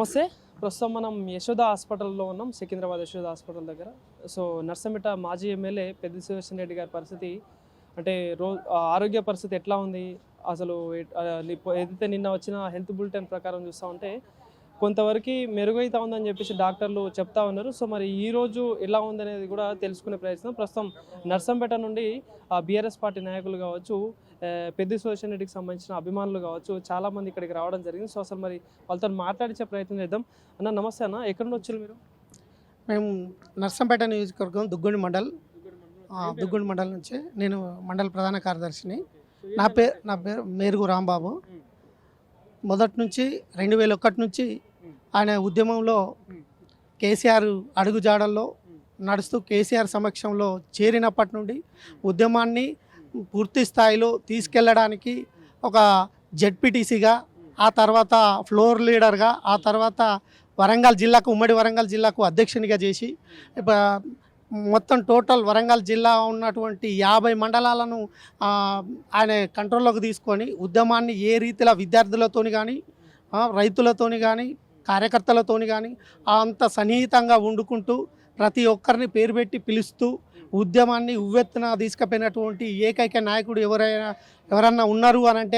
నమస్తే. ప్రస్తుతం మనం యశోద హాస్పిటల్లో ఉన్నాం, సికింద్రాబాద్ యశోద హాస్పిటల్ దగ్గర. సో నర్సంపేట మాజీ ఎమ్మెల్యే పెద్ది సుదర్శన్ రెడ్డి గారి పరిస్థితి అంటే ఆరోగ్య పరిస్థితి ఎట్లా ఉంది అసలు? ఏదైతే నిన్న వచ్చిన హెల్త్ బులెటిన్ ప్రకారం చూస్తూ ఉంటే కొంతవరకు మెరుగైతా ఉందని చెప్పేసి డాక్టర్లు చెప్తా ఉన్నారు. సో మరి ఈ రోజు ఎలా ఉందనేది కూడా తెలుసుకునే ప్రయత్నం. ప్రస్తుతం నర్సంపేట నుండి బీఆర్ఎస్ పార్టీ నాయకులు కావచ్చు, పెద్ది సుదర్శన్ రెడ్డికి సంబంధించిన అభిమానులు కావచ్చు, చాలామంది ఇక్కడికి రావడం జరిగింది. సో అసలు మరి వాళ్ళతో మాట్లాడించే ప్రయత్నం చేద్దాం. అన్న నమస్తే అన్న, ఎక్కడి నుండి వచ్చారు మీరు? మేము నర్సంపేట నియోజకవర్గం దుగ్గొండి మండల్ నుంచి నేను మండల ప్రధాన కార్యదర్శిని. నా పేరు మేరుగు రాంబాబు. మొదటి నుంచి 2001 నుంచి ఆయన ఉద్యమంలో కేసీఆర్ అడుగుజాడల్లో నడుస్తూ కేసీఆర్ సమక్షంలో చేరినప్పటి నుండి ఉద్యమాన్ని పూర్తి స్థాయిలో తీసుకెళ్ళడానికి ఒక జెడ్పీటీసీగా, ఆ తర్వాత ఫ్లోర్ లీడర్గా, ఆ తర్వాత ఉమ్మడి వరంగల్ జిల్లాకు అధ్యక్షునిగా చేసి మొత్తం టోటల్ వరంగల్ జిల్లా ఉన్నటువంటి 50 మండలాలను ఆయన కంట్రోల్లోకి తీసుకొని ఉద్యమాన్ని ఏ రీతిలో విద్యార్థులతోని కానీ, రైతులతోని కానీ, కార్యకర్తలతోని కానీ అంత సన్నిహితంగా వండుకుంటూ ప్రతి ఒక్కరిని పేరు పెట్టి పిలుస్తూ ఉద్యమాన్ని ఉవ్వెత్తున తీసుకుపోయినటువంటి ఏకైక నాయకుడు ఎవరన్నా ఉన్నారు అని అంటే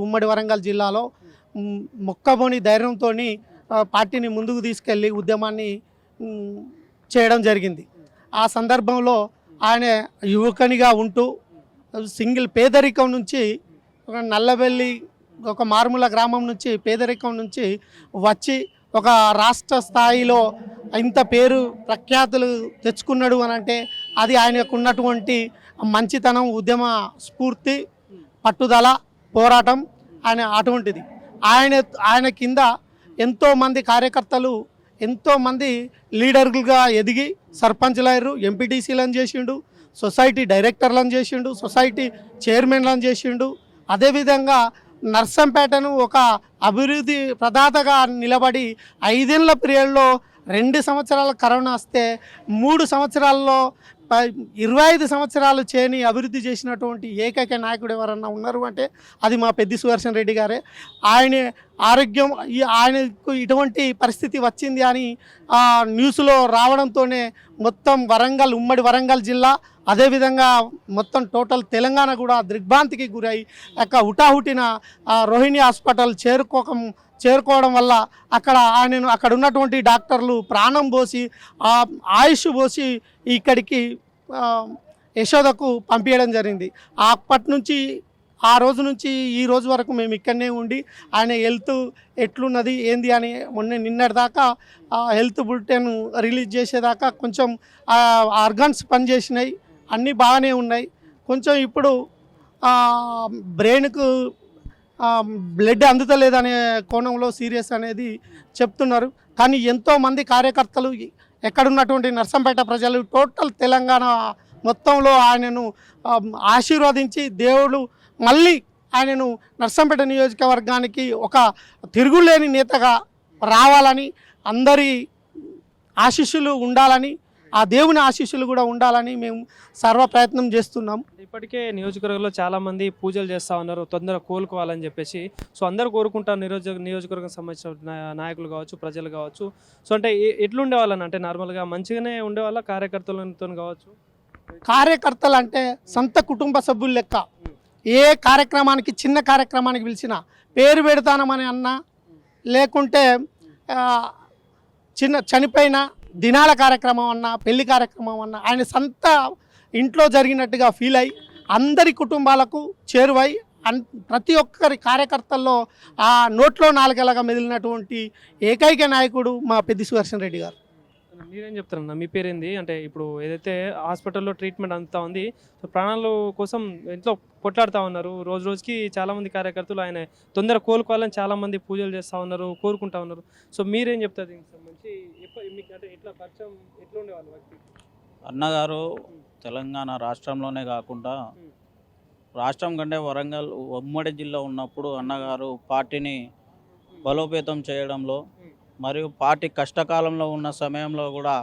ఉమ్మడి వరంగల్ జిల్లాలో మొక్కబోని ధైర్యంతో పార్టీని ముందుకు తీసుకెళ్ళి ఉద్యమాన్ని చేయడం జరిగింది. ఆ సందర్భంలో ఆయన యువకునిగా ఉంటూ పేదరికం నుంచి నల్లబెల్లి ఒక మారుమూల గ్రామం నుంచి పేదరికం నుంచి వచ్చి ఒక రాష్ట్ర స్థాయిలో ఇంత పేరు ప్రఖ్యాతులు తెచ్చుకున్నాడు అని అంటే అది ఆయనకు ఉన్నటువంటి మంచితనం, ఉద్యమ స్ఫూర్తి, పట్టుదల, పోరాటం ఆయన అటువంటిది. ఆయన కింద ఎంతోమంది కార్యకర్తలు, ఎంతోమంది లీడర్లుగా ఎదిగి సర్పంచ్లయ్యారు, ఎంపీటీసీలను చేసిండు, సొసైటీ డైరెక్టర్లను చేసిండు, సొసైటీ చైర్మన్లను చేసిండు. అదేవిధంగా నర్సంపేటను ఒక అభివృద్ధి ప్రదాతగా నిలబడి 5 ఏళ్ల పీరియడ్లో 2 సంవత్సరాల కరోనా వస్తే 3 సంవత్సరాల్లో 25 సంవత్సరాలు చేయని అభివృద్ధి చేసినటువంటి ఏకైక నాయకుడు ఎవరన్నా ఉన్నారు అంటే అది మా పెద్ది సుదర్శన్ రెడ్డి గారే. ఆయనకు ఇటువంటి పరిస్థితి వచ్చింది అని న్యూస్లో రావడంతోనే మొత్తం ఉమ్మడి వరంగల్ జిల్లా, అదేవిధంగా మొత్తం టోటల్ తెలంగాణ కూడా దిగ్భ్రాంతికి గురై హుటాహుటిన రోహిణి హాస్పిటల్ చేరుకోవడం వల్ల అక్కడ ఉన్నటువంటి డాక్టర్లు ప్రాణం పోసి ఆయుష్ పోసి ఇక్కడికి యశోదకు పంపించడం జరిగింది. అప్పటి నుంచి ఆ రోజు నుంచి ఈ రోజు వరకు మేము ఇక్కడనే ఉండి ఆయన హెల్త్ ఎట్లున్నది ఏంది అని నిన్నటిదాకా హెల్త్ బులెటిన్ రిలీజ్ చేసేదాకా కొంచెం ఆర్గన్స్ పనిచేసినాయి, అన్నీ బాగానే ఉన్నాయి. కొంచెం ఇప్పుడు బ్రెయిన్కు బ్లడ్ అందుతలేదనే కోణంలో సీరియస్ అనేది చెప్తున్నారు. కానీ ఎంతోమంది కార్యకర్తలు, ఎక్కడున్నటువంటి నర్సంపేట ప్రజలు, టోటల్ తెలంగాణ మొత్తంలో ఆయనను ఆశీర్వదించి దేవుడు మళ్ళీ ఆయనను నర్సంపేట నియోజకవర్గానికి ఒక తిరుగులేని నేతగా రావాలని, అందరి ఆశీస్సులు ఉండాలని, ఆ దేవుని ఆశీస్సులు కూడా ఉండాలని మేము సర్వ ప్రయత్నం చేస్తున్నాం. ఇప్పటికే నియోజకవర్గంలో చాలామంది పూజలు చేస్తూ ఉన్నారు తొందరగా కోలుకోవాలని చెప్పేసి. సో అందరూ కోరుకుంటారు నియోజకవర్గం సంబంధించిన నాయకులు కావచ్చు, ప్రజలు కావచ్చు. సో అంటే ఎట్లుండేవాళ్ళని అంటే నార్మల్గా మంచిగానే ఉండేవాళ్ళ కార్యకర్తలతో కావచ్చు? కార్యకర్తలు అంటే సొంత కుటుంబ సభ్యులు లెక్క. ఏ కార్యక్రమానికి, చిన్న కార్యక్రమానికి పిలిచినా పేరు పెడతానమని అన్నా, లేకుంటే చనిపోయిన దినాల కార్యక్రమం అన్నా, పెళ్లి కార్యక్రమం అన్నా ఆయన సొంత ఇంట్లో జరిగినట్టుగా ఫీల్ అయ్యి అందరి కుటుంబాలకు చేరువై ప్రతి ఒక్కరి కార్యకర్తల్లో ఆ నోట్లో నాలుగేలాగా మెదిలినటువంటి ఏకైక నాయకుడు మా పెద్ది సుదర్శన్ రెడ్డి గారు. మీరేం చెప్తారన్నా? మీ పేరేంది? అంటే ఇప్పుడు ఏదైతే హాస్పిటల్లో ట్రీట్మెంట్ అందుతూ ఉంది, సో ప్రాణాల కోసం ఇంట్లో కొట్లాడుతూ ఉన్నారు. రోజు రోజుకి చాలామంది కార్యకర్తలు ఆయన తొందర కోలుకోవాలని చాలామంది పూజలు చేస్తూ ఉన్నారు, కోరుకుంటా ఉన్నారు. సో మీరేం చెప్తారు దీనికి సంబంధించి? అంటే ఎట్లా పరిచయం ఎట్లా ఉండేవాళ్ళు వ్యక్తి? అన్నగారు తెలంగాణ రాష్ట్రంలోనే కాకుండా రాష్ట్రం కంటే వరంగల్ ఉమ్మడి జిల్లా ఉన్నప్పుడు అన్నగారు పార్టీని బలోపేతం చేయడంలో మరియు పార్టీ కష్టకాలంలో ఉన్న సమయంలో కూడా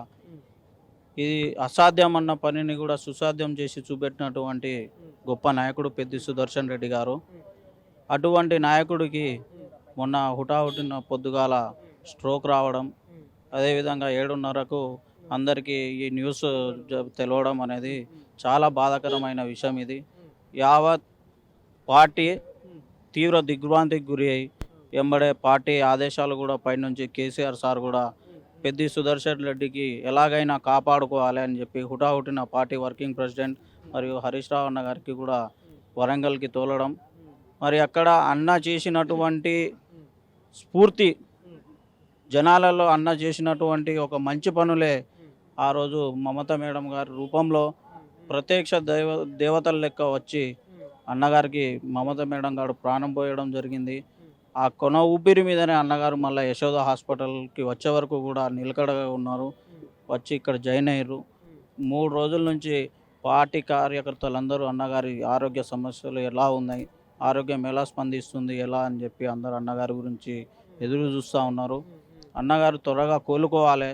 ఇది అసాధ్యం అన్న పనిని కూడా సుసాధ్యం చేసి చూపెట్టినటువంటి గొప్ప నాయకుడు పెద్ది సుదర్శన్ రెడ్డి గారు. అటువంటి నాయకుడికి మొన్న హుటాహుటిన పొద్దుగాల స్ట్రోక్ రావడం, అదేవిధంగా 7:30కు అందరికీ ఈ న్యూస్ తెలవడం అనేది చాలా బాధాకరమైన విషయం. ఇది యావత్ పార్టీ తీవ్ర దిగ్భ్రాంతికి గురి అయి ఎంబడే పార్టీ ఆదేశాలు కూడా పైనుంచి కేసీఆర్ సార్ కూడా పెద్ది సుదర్శన్ రెడ్డికి ఎలాగైనా కాపాడుకోవాలి అని చెప్పి హుటాహుటిన పార్టీ వర్కింగ్ ప్రెసిడెంట్ మరియు హరీష్ రావు అన్న గారికి కూడా వరంగల్కి తోలడం, మరి అక్కడ అన్న చేసినటువంటి స్ఫూర్తి, జనాలలో అన్న చేసినటువంటి ఒక మంచి పనులే ఆ రోజు మమతా మేడం గారి రూపంలో ప్రత్యక్ష దేవతల లెక్క వచ్చి అన్నగారికి మమతా మేడం గారు ప్రాణం పోయడం జరిగింది. ఆ కొన ఊపిరి మీదనే అన్నగారు మళ్ళీ యశోద హాస్పిటల్కి వచ్చే వరకు కూడా నిలకడగా ఉన్నారు. వచ్చి ఇక్కడ జాయిన్ అయ్యారు. 3 రోజుల నుంచి పార్టీ కార్యకర్తలందరూ అన్నగారి ఆరోగ్య సమస్యలు ఎలా ఉన్నాయి, ఆరోగ్యం ఎలా స్పందిస్తుంది, ఎలా అని చెప్పి అందరూ అన్నగారి గురించి ఎదురు చూస్తూ ఉన్నారు. అన్నగారు త్వరగా కోలుకోవాలి,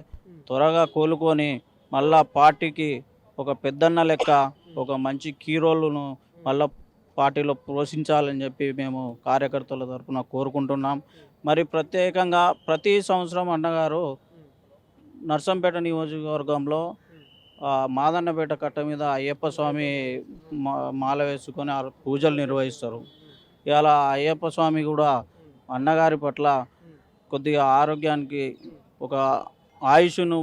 త్వరగా కోలుకొని మళ్ళా పార్టీకి ఒక పెద్దన్న లెక్క ఒక మంచి కీ రోల్ను మళ్ళీ పార్టీలో పోషించాలని చెప్పి మేము కార్యకర్తల తరఫున కోరుకుంటున్నాం. మరి ప్రత్యేకంగా ప్రతి సంవత్సరం అన్నగారు నర్సంపేట నియోజకవర్గంలో మాదన్నపేట కట్ట మీద అయ్యప్ప స్వామి మాల వేసుకొని పూజలు నిర్వహిస్తారు. ఇలా అయ్యప్ప స్వామి కూడా అన్నగారి పట్ల కొద్దిగా ఆరోగ్యానికి ఒక ఆయుష్ను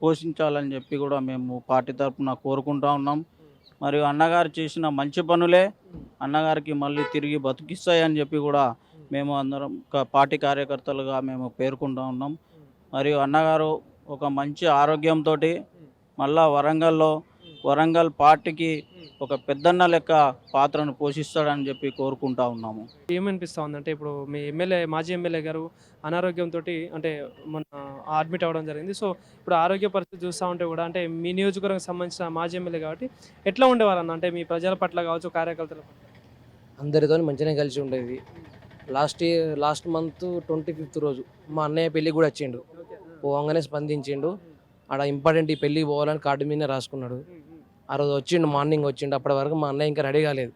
పోషించాలని చెప్పి కూడా మేము పార్టీ తరఫున కోరుకుంటా ఉన్నాం. మరియు అన్నగారు చేసిన మంచి పనులే అన్నగారికి మళ్ళీ తిరిగి బతికిస్తాయని చెప్పి కూడా మేము అందరం పార్టీ కార్యకర్తలుగా మేము పేర్కొంటూ ఉన్నాం. మరియు అన్నగారు ఒక మంచి ఆరోగ్యంతో మళ్ళా వరంగల్ పార్టీకి ఒక పెద్దన్న లెక్క పాత్రను పోషిస్తాడని చెప్పి కోరుకుంటా ఉన్నాము. ఏమనిపిస్తూ ఉందంటే ఇప్పుడు మీ మాజీ ఎమ్మెల్యే గారు అనారోగ్యంతో అంటే మొన్న అడ్మిట్ అవ్వడం జరిగింది. సో ఇప్పుడు ఆరోగ్య పరిస్థితి చూస్తూ ఉంటే కూడా అంటే మీ నియోజకవర్గం సంబంధించిన మాజీ ఎమ్మెల్యే కాబట్టి ఎట్లా ఉండేవారన్న, అంటే మీ ప్రజల పట్ల కావచ్చు, కార్యకర్తల పట్ల? అందరితో మంచిగానే కలిసి ఉండేది. లాస్ట్ మంత్ 25th రోజు మా అన్నయ్య పెళ్ళికి కూడా వచ్చిండు. పోగానే స్పందించిండు. ఆడ ఇంపార్టెంట్ ఈ పెళ్ళికి పోవాలని కార్డు మీదనే రాసుకున్నాడు. ఆ రోజు వచ్చిండు, మార్నింగ్ వచ్చిండు. అప్పటి వరకు మా అన్నయ్య ఇంకా రెడీ కాలేదు.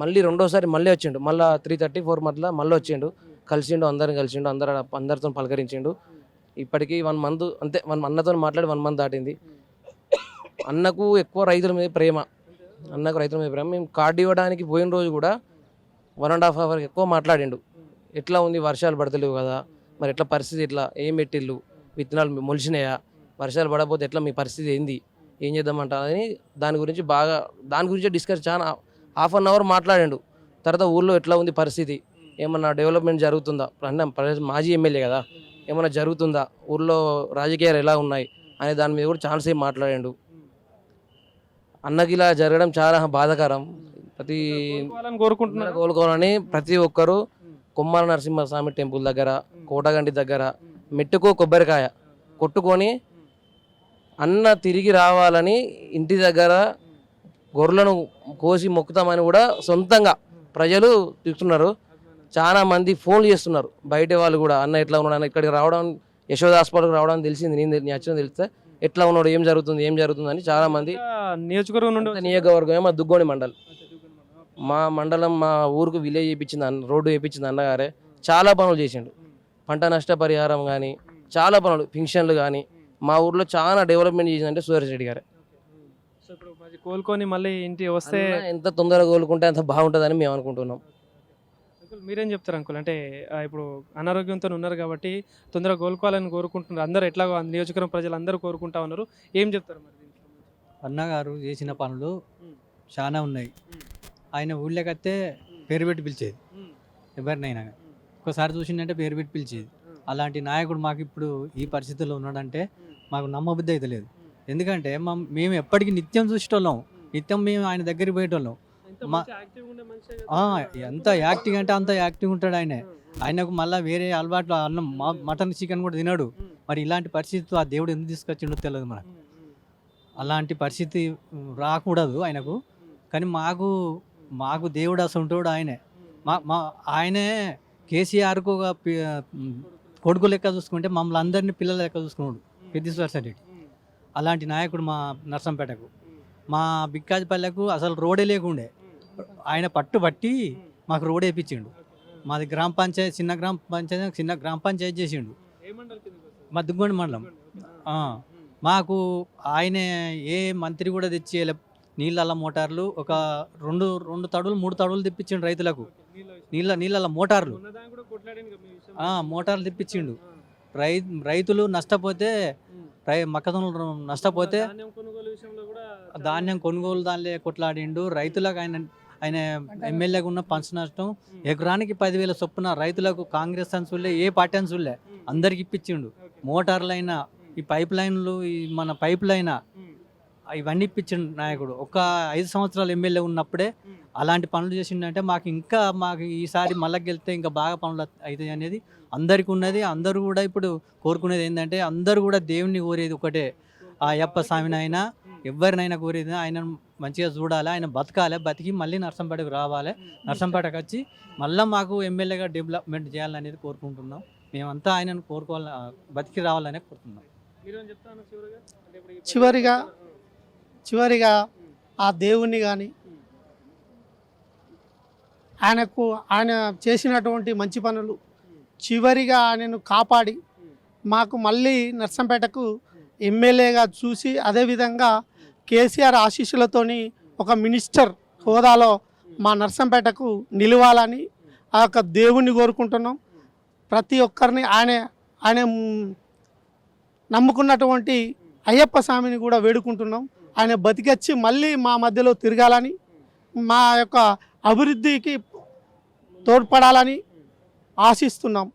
మళ్ళీ రెండోసారి మళ్ళీ వచ్చిండు, మళ్ళీ 3:34 మధ్యలో మళ్ళీ వచ్చిండు. కలిసిండు, అందరిని కలిసిండు, అందరితో పలకరించిండు. ఇప్పటికీ 1 month అంతే, అన్నతో మాట్లాడి 1 month దాటింది. అన్నకు ఎక్కువ రైతుల మీద ప్రేమ. మేము కార్డు ఇవ్వడానికి పోయిన రోజు కూడా 1.5 hour ఎక్కువ మాట్లాడిండు. ఎట్లా ఉంది, వర్షాలు పడతలేవు కదా, మరి ఎట్లా పరిస్థితి, ఎట్లా ఏం పెట్టిళ్ళు, విత్తనాలు మొలిచినాయా, వర్షాలు పడకపోతే ఎట్లా, మీ పరిస్థితి ఏంది, ఏం చేద్దామంటారని దాని గురించి డిస్కస్ చాలా 1/2 hour మాట్లాడిండు. తర్వాత ఊళ్ళో ఎట్లా ఉంది పరిస్థితి, ఏమన్నా డెవలప్మెంట్ జరుగుతుందా, మాజీ ఎమ్మెల్యే కదా, ఏమన్నా జరుగుతుందా, ఊళ్ళో రాజకీయాలు ఎలా ఉన్నాయి అనే దాని మీద కూడా చాలాసేపు మాట్లాడిండు. అన్నకి ఇలా జరగడం చాలా బాధాకరం. కోలుకోవాలని ప్రతి ఒక్కరూ కొమ్మల నరసింహస్వామి టెంపుల్ దగ్గర, కోటగండి దగ్గర మెట్టుకో కొబ్బరికాయ కొట్టుకొని అన్న తిరిగి రావాలని ఇంటి దగ్గర గొర్రెలను కోసి మొక్కుతామని కూడా సొంతంగా ప్రజలు చూస్తున్నారు. చాలా మంది ఫోన్లు చేస్తున్నారు బయట వాళ్ళు కూడా, అన్న ఎట్లా ఉన్నాడు, అన్న ఇక్కడికి రావడం, యశోద హాస్పిటల్కి రావడం తెలిసింది, నేను వచ్చిన తెలిస్తే ఎట్లా ఉన్నాడు, ఏం జరుగుతుంది అని చాలా మంది. నియోజకవర్గం ఏమో దుగ్గోని మండల్, మా మండలం, మా ఊరుకు విలేజ్ చేయించింది, రోడ్డు వేయించింది అన్నగారే. చాలా పనులు చేసిండు, పంట నష్టపరిహారం కానీ చాలా పనులు, పింఛన్లు కానీ మా ఊర్లో చాలా డెవలప్మెంట్ చేసిందంటే సుదర్శన్ రెడ్డి గారే. కోలుకొని మళ్ళీ ఇంటి వస్తే ఎంత తొందరగా కోలుకుంటే అంత బాగుంటుందని మేము అనుకుంటున్నాం. మీరేం చెప్తారు అంకుల్, అంటే ఇప్పుడు అనారోగ్యంతో ఉన్నారు కాబట్టి తొందరగా కోలుకోవాలని కోరుకుంటున్నారు అందరూ, ఎట్లా నియోజకవర్గం ప్రజలు అందరూ కోరుకుంటా ఉన్నారు, ఏం చెప్తారు మరి? అన్నగారు చేసిన పనులు చాలా ఉన్నాయి. ఆయన ఊళ్ళోకైతే పేరు పెట్టి పిలిచేది, ఎవరినైనా ఒకసారి చూసిందంటే పేరు పెట్టి పిలిచేది. అలాంటి నాయకుడు మాకు ఇప్పుడు ఈ పరిస్థితుల్లో ఉన్నాడంటే మాకు నమ్మబుద్ధి అయితే లేదు. ఎందుకంటే మేము ఎప్పటికీ నిత్యం చూసేటోళ్ళం, నిత్యం మేము ఆయన దగ్గరికి పోయేటోళ్ళం. ఎంత యాక్టివ్ అంటే అంత యాక్టివ్ ఉంటాడు ఆయనకు మళ్ళీ వేరే అలవాట్లు, అన్నం మటన్ చికెన్ కూడా తినడు. మరి ఇలాంటి పరిస్థితి ఆ దేవుడు ఎందుకు తీసుకొచ్చిండో తెలియదు మనకు. అలాంటి పరిస్థితి రాకూడదు ఆయనకు, కానీ మాకు దేవుడు అసలు ఉంటాడు ఆయనే. ఆయనే కేసీఆర్కు ఒక కొడుకు లెక్క చూసుకుంటే మమ్మల్ని అందరినీ పిల్లల లెక్క చూసుకున్నాడు పెద్ది సుదర్శన్ రెడ్డి. అలాంటి నాయకుడు మా నర్సంపేటకు, మా బిక్కాజిపల్లెకు అసలు రోడే లేకుండే. ఆయన పట్టుబట్టి మాకు రోడ్ వేయించిండు. మాది గ్రామ పంచాయతీ, చిన్న గ్రామ పంచాయతీ చేసిండు. మా దుగ్గొండ మండలం. మాకు ఆయన ఏ మంత్రి కూడా తెచ్చి నీళ్ళ మోటార్లు ఒక రెండు తడులు 3 తడులు తెప్పించిండు రైతులకు. నీళ్ళ మోటార్లు మోటార్లు తెప్పించిండు. రైతులు నష్టపోతే మొక్కజొన్నలు నష్టపోతే ధాన్యం కొనుగోలు దానిలో కొట్లాడిండు. రైతులకు ఆయన ఎమ్మెల్యేగా ఉన్న పంచ నష్టం ఎకరానికి 10,000 చొప్పున రైతులకు కాంగ్రెస్ అన్సులే ఏ పార్టీ అన్సులే అందరికి ఇప్పించిండు. మోటార్లైనా ఈ పైప్ లైన్లు మన పైప్ లైన్ ఇవన్నీ ఇప్పించిండు నాయకుడు. ఒక 5 సంవత్సరాలు ఎమ్మెల్యే ఉన్నప్పుడే అలాంటి పనులు చేసిండంటే మాకు ఈసారి మళ్ళీ గెలిస్తే ఇంకా బాగా పనులు అవుతాయి అనేది అందరికి ఉన్నది. అందరూ కూడా ఇప్పుడు కోరుకునేది ఏంటంటే అందరూ కూడా దేవుణ్ణి కోరేది ఒకటే, ఆ అయ్యప్ప స్వామిని అయినా ఎవరినైనా కోరేది ఆయన మంచిగా చూడాలి, ఆయన బతకాలి, బతికి మళ్ళీ నర్సంపేటకు రావాలి, నర్సంపేటకు వచ్చి మళ్ళీ మాకు ఎమ్మెల్యేగా డెవలప్మెంట్ చేయాలనేది కోరుకుంటున్నాం. మేమంతా ఆయనను కోరుకోవాలి, బతికి రావాలనే కోరుతున్నాం. చివరిగా ఆ దేవుణ్ణి కానీ ఆయన చేసినటువంటి మంచి పనులు చివరిగా ఆయనను కాపాడి మాకు మళ్ళీ నర్సంపేటకు ఎమ్మెల్యేగా చూసి అదేవిధంగా కేసీఆర్ ఆశీస్సులతోని ఒక మినిస్టర్ హోదాలో మా నర్సంపేటకు నిలవాలని ఆ యొక్క దేవుణ్ణి కోరుకుంటున్నాం. ప్రతి ఒక్కరిని ఆయన నమ్ముకున్నటువంటి అయ్యప్ప స్వామిని కూడా వేడుకుంటున్నాం. ఆయన బతికొచ్చి మళ్ళీ మా మధ్యలో తిరగాలని, మా యొక్క అభివృద్ధికి తోడ్పడాలని ఆశిస్తున్నాం.